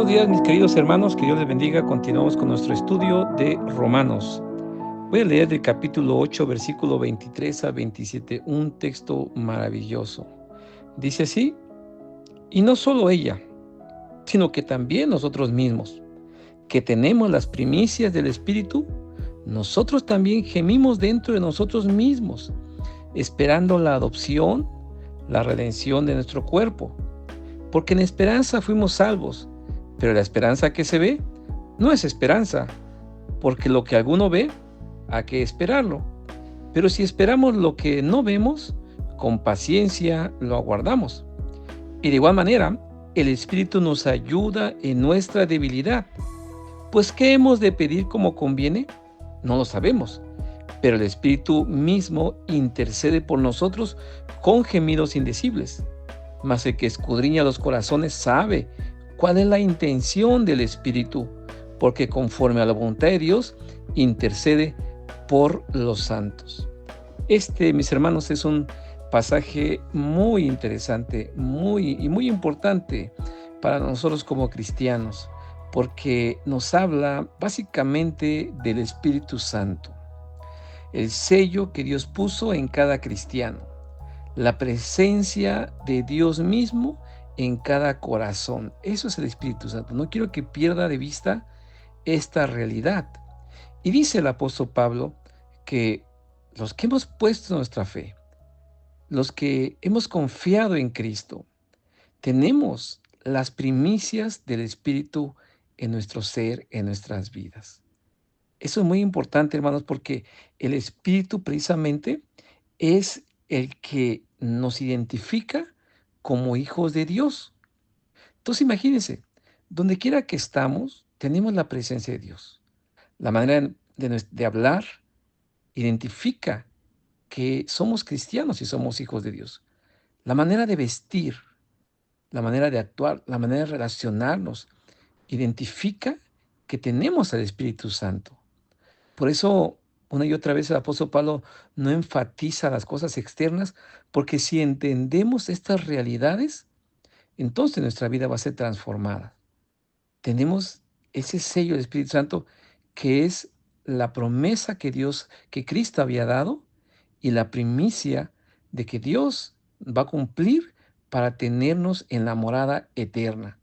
Buenos días, mis queridos hermanos, que Dios les bendiga. Continuamos con nuestro estudio de Romanos. Voy a leer del capítulo 8, versículo 23 a 27, un texto maravilloso. Dice así: y no solo ella, sino que también nosotros mismos, que tenemos las primicias del Espíritu, nosotros también gemimos dentro de nosotros mismos, esperando la adopción, la redención de nuestro cuerpo. Porque en esperanza fuimos salvos, pero la esperanza que se ve no es esperanza, porque lo que alguno ve, hay que esperarlo. Pero si esperamos lo que no vemos, con paciencia lo aguardamos. Y de igual manera, el Espíritu nos ayuda en nuestra debilidad. Pues, ¿qué hemos de pedir como conviene? No lo sabemos, pero el Espíritu mismo intercede por nosotros con gemidos indecibles. Mas el que escudriña los corazones sabe cuál es la intención del Espíritu, porque conforme a la voluntad de Dios, intercede por los santos. Mis hermanos, es un pasaje muy interesante, muy importante para nosotros como cristianos, porque nos habla básicamente del Espíritu Santo, el sello que Dios puso en cada cristiano, la presencia de Dios mismo en cada corazón. Eso es el Espíritu Santo. No quiero que pierda de vista esta realidad. Y dice el apóstol Pablo que los que hemos puesto nuestra fe, los que hemos confiado en Cristo, tenemos las primicias del Espíritu en nuestro ser, en nuestras vidas. Eso es muy importante, hermanos, porque el Espíritu precisamente es el que nos identifica como hijos de Dios. Entonces imagínense, donde quiera que estamos, tenemos la presencia de Dios. La manera de hablar identifica que somos cristianos y somos hijos de Dios. La manera de vestir, la manera de actuar, la manera de relacionarnos, identifica que tenemos al Espíritu Santo. Por eso, una y otra vez el apóstol Pablo no enfatiza las cosas externas, porque si entendemos estas realidades, entonces nuestra vida va a ser transformada. Tenemos ese sello del Espíritu Santo que es la promesa que Cristo había dado y la primicia de que Dios va a cumplir para tenernos en la morada eterna.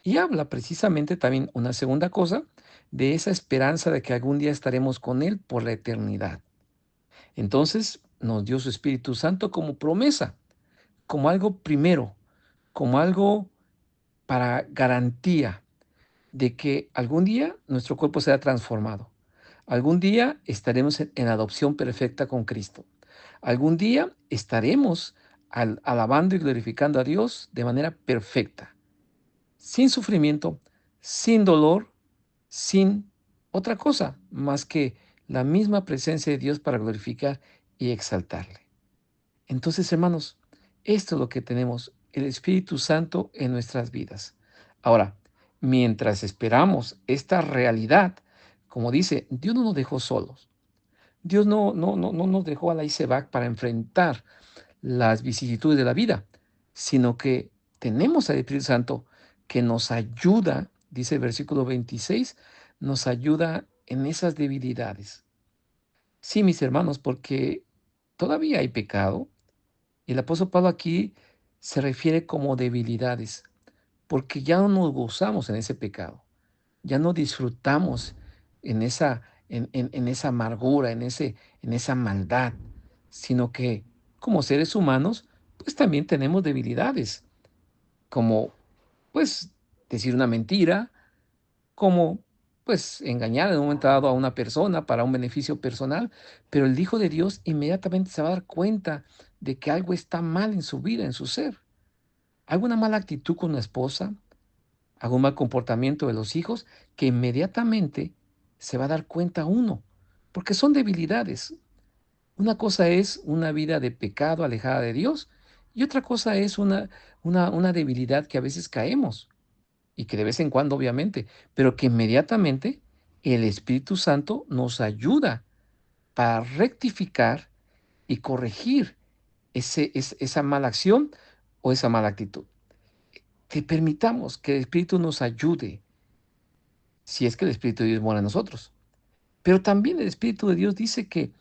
Y habla precisamente también una segunda cosa de esa esperanza de que algún día estaremos con Él por la eternidad. Entonces nos dio su Espíritu Santo como promesa, como algo primero, como algo para garantía de que algún día nuestro cuerpo será transformado. Algún día estaremos en adopción perfecta con Cristo. Algún día estaremos alabando y glorificando a Dios de manera perfecta, sin sufrimiento, sin dolor, sin otra cosa más que la misma presencia de Dios para glorificar y exaltarle. Entonces, hermanos, esto es lo que tenemos, el Espíritu Santo en nuestras vidas. Ahora, mientras esperamos esta realidad, como dice, Dios no nos dejó solos. Dios no nos dejó a la ICEBAC para enfrentar las vicisitudes de la vida, sino que tenemos al Espíritu Santo que nos ayuda, dice el versículo 26, nos ayuda en esas debilidades. Sí, mis hermanos, porque todavía hay pecado, y el apóstol Pablo aquí se refiere como debilidades, porque ya no nos gozamos en ese pecado, ya no disfrutamos en esa amargura, en esa maldad, sino que como seres humanos, pues también tenemos debilidades, como pues decir una mentira, como pues engañar en un momento dado a una persona para un beneficio personal, pero el Hijo de Dios inmediatamente se va a dar cuenta de que algo está mal en su vida, en su ser. Alguna mala actitud con la esposa, algún mal comportamiento de los hijos, que inmediatamente se va a dar cuenta uno, porque son debilidades. Una cosa es una vida de pecado alejada de Dios y otra cosa es una debilidad que a veces caemos y que de vez en cuando obviamente, pero que inmediatamente el Espíritu Santo nos ayuda para rectificar y corregir esa mala acción o esa mala actitud. que permitamos que el Espíritu nos ayude, si es que el Espíritu de Dios mora en nosotros. Pero también el Espíritu de Dios dice que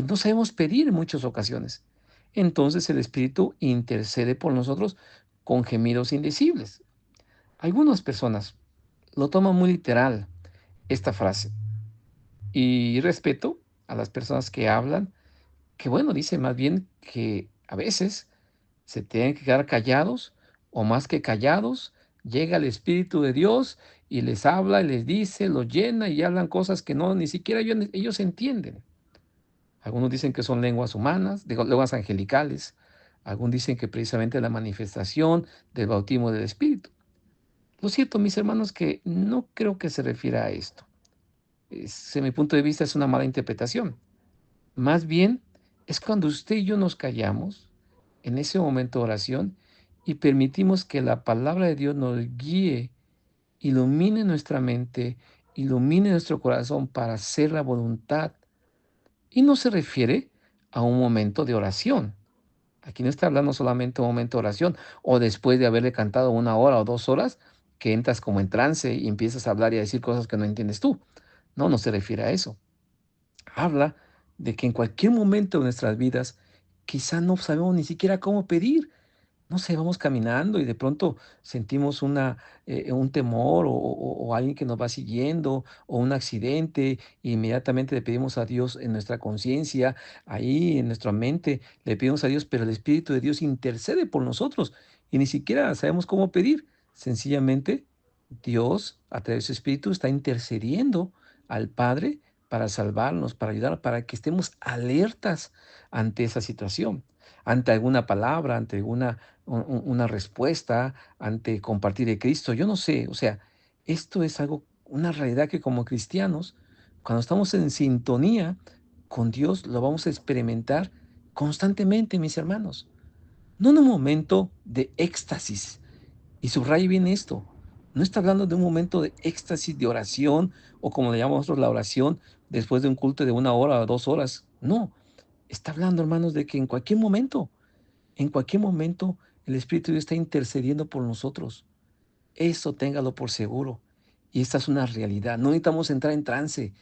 no sabemos pedir en muchas ocasiones. Entonces el Espíritu intercede por nosotros con gemidos indecibles. Algunas personas lo toman muy literal esta frase y respeto a las personas que hablan, que bueno, dice más bien que a veces se tienen que quedar callados o más que callados, llega el Espíritu de Dios y les habla y les dice, los llena y hablan cosas que no ni siquiera ellos entienden. Algunos dicen que son lenguas humanas, digo, lenguas angelicales. Algunos dicen que precisamente la manifestación del bautismo del Espíritu. Lo cierto, mis hermanos, que no creo que se refiera a esto. Desde mi punto de vista es una mala interpretación. Más bien es cuando usted y yo nos callamos en ese momento de oración y permitimos que la palabra de Dios nos guíe, ilumine nuestra mente, ilumine nuestro corazón para hacer la voluntad. Y no se refiere a un momento de oración. Aquí no está hablando solamente de un momento de oración o después de haberle cantado 1 hora o 2 horas, que entras como en trance y empiezas a hablar y a decir cosas que no entiendes tú. No, no se refiere a eso. Habla de que en cualquier momento de nuestras vidas quizá no sabemos ni siquiera cómo pedir. No sé, vamos caminando y de pronto sentimos un temor o alguien que nos va siguiendo o un accidente, e inmediatamente le pedimos a Dios en nuestra conciencia, ahí en nuestra mente, le pedimos a Dios, pero el Espíritu de Dios intercede por nosotros y ni siquiera sabemos cómo pedir. Sencillamente, Dios, a través de su Espíritu, está intercediendo al Padre para salvarnos, para ayudar, para que estemos alertas ante esa situación, ante alguna palabra, ante una respuesta, ante compartir de Cristo. Yo no sé, o sea, esto es algo, una realidad que como cristianos, cuando estamos en sintonía con Dios, lo vamos a experimentar constantemente, mis hermanos. No en un momento de éxtasis, y subraye bien esto. No está hablando de un momento de éxtasis, de oración, o como le llamamos nosotros la oración, después de un culto de 1 hora o 2 horas. No, está hablando, hermanos, de que en cualquier momento, el Espíritu de Dios está intercediendo por nosotros. Eso téngalo por seguro. Y esta es una realidad. No necesitamos entrar en trance,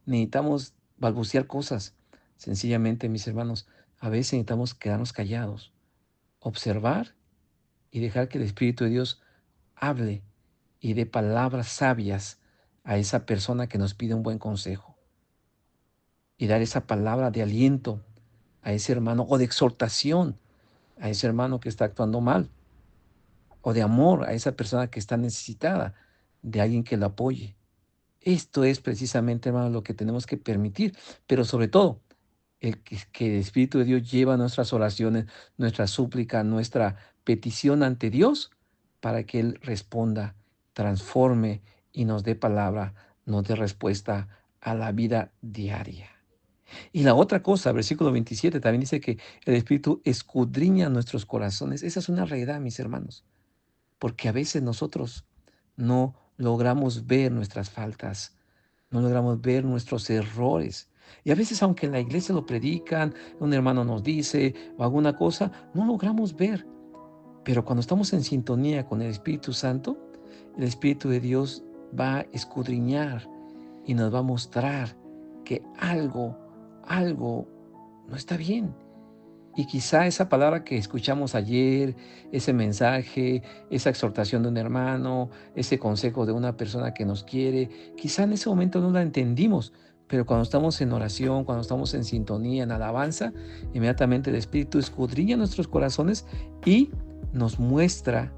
necesitamos balbucear cosas. Sencillamente, mis hermanos, a veces necesitamos quedarnos callados, observar y dejar que el Espíritu de Dios hable y dé palabras sabias a esa persona que nos pide un buen consejo. Y dar esa palabra de aliento a ese hermano o de exhortación a ese hermano que está actuando mal, o de amor a esa persona que está necesitada de alguien que lo apoye. Esto es precisamente, hermano, lo que tenemos que permitir, pero sobre todo, que el Espíritu de Dios lleva nuestras oraciones, nuestra súplica, nuestra petición ante Dios para que Él responda, transforme y nos dé palabra, nos dé respuesta a la vida diaria. Y la otra cosa, versículo 27 también dice que el Espíritu escudriña nuestros corazones. Esa es una realidad, mis hermanos, porque a veces nosotros no logramos ver nuestras faltas, no logramos ver nuestros errores. Y a veces, aunque en la iglesia lo predican, un hermano nos dice o alguna cosa, no logramos ver. Pero cuando estamos en sintonía con el Espíritu Santo, el Espíritu de Dios va a escudriñar y nos va a mostrar que algo no está bien. Y quizá esa palabra que escuchamos ayer, ese mensaje, esa exhortación de un hermano, ese consejo de una persona que nos quiere, quizá en ese momento no la entendimos, pero cuando estamos en oración, cuando estamos en sintonía, en alabanza, inmediatamente el Espíritu escudriña nuestros corazones y nos muestra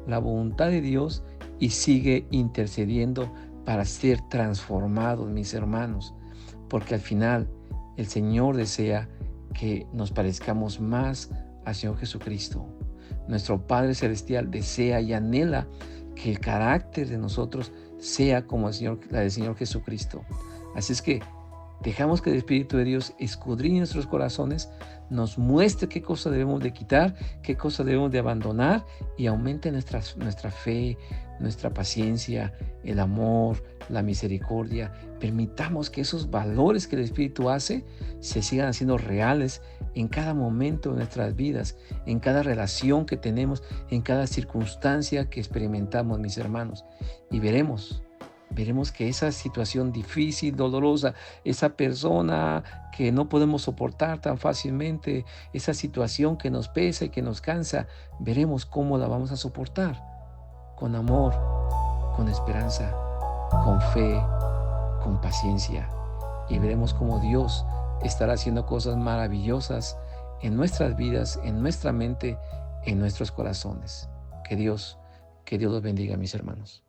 la voluntad de Dios y sigue intercediendo para ser transformados, mis hermanos, porque al final el Señor desea que nos parezcamos más al Señor Jesucristo. Nuestro Padre Celestial desea y anhela que el carácter de nosotros sea como la del Señor Jesucristo. Así es que dejamos que el Espíritu de Dios escudriñe nuestros corazones, nos muestre qué cosa debemos de quitar, qué cosa debemos de abandonar y aumente nuestra fe, nuestra paciencia, el amor, la misericordia. Permitamos que esos valores que el Espíritu hace se sigan haciendo reales en cada momento de nuestras vidas, en cada relación que tenemos, en cada circunstancia que experimentamos, mis hermanos. Y veremos que esa situación difícil, dolorosa, esa persona que no podemos soportar tan fácilmente, esa situación que nos pesa y que nos cansa, veremos cómo la vamos a soportar. Con amor, con esperanza, con fe, con paciencia. Y veremos cómo Dios estará haciendo cosas maravillosas en nuestras vidas, en nuestra mente, en nuestros corazones. Que Dios los bendiga, mis hermanos.